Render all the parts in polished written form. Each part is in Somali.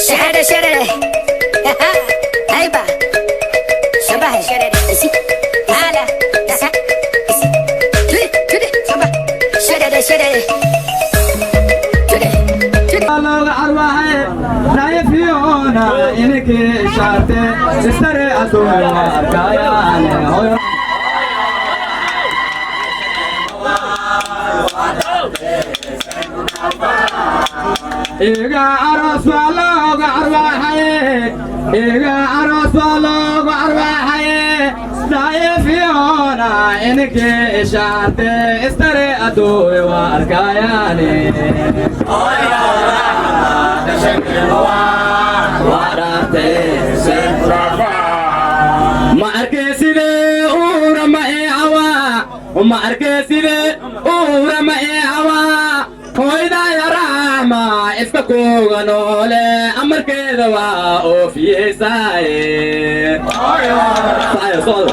شهادة شهادة هيبة شبه شهادة هلا شهادة شهادة Fiona, in che sharte, stare a tua caiane. Ega araswalo garwa haye, ega araswalo garwa haye. Nae Fiona, in che sharte, stare a tua caiane. Ma arkeside ura ma e awa ma arkeside ura ma e awa hoida yara ma iska ko ganole amarkeda wa o fiesae sayo sol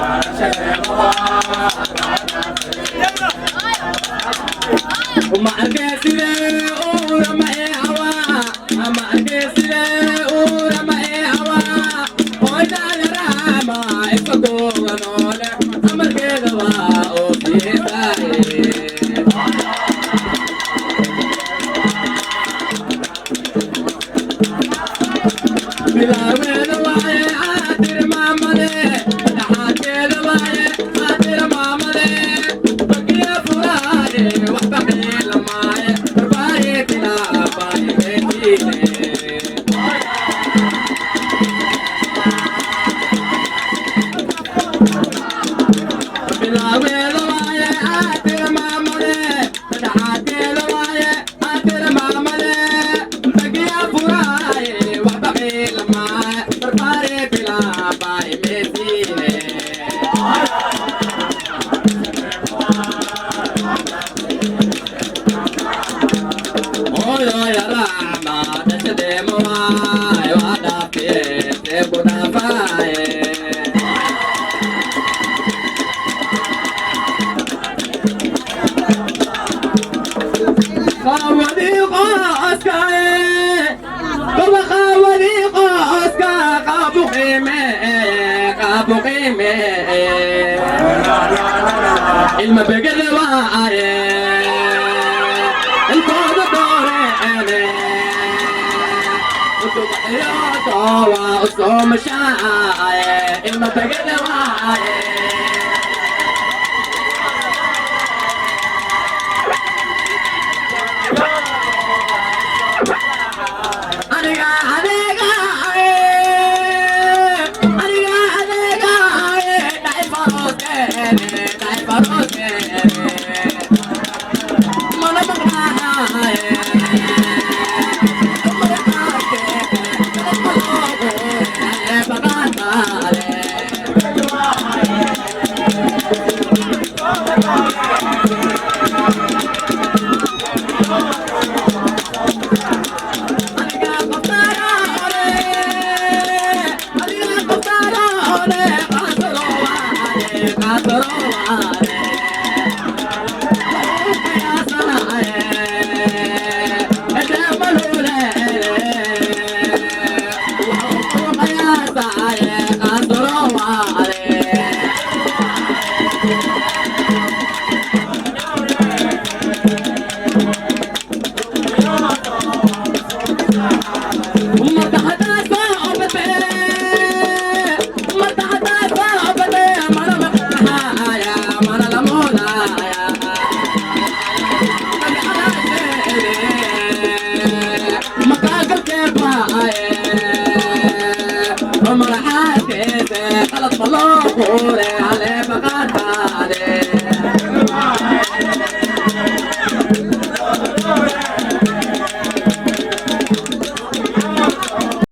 ma arkeside ura ma e awa ma arkeside ura ma e awa hoida yara ma iska ko ganole amarkeda wa o fiesae المبقر وعاية الكود دوري وتبحياته وأصوم شاعية المبقر وعاية أنا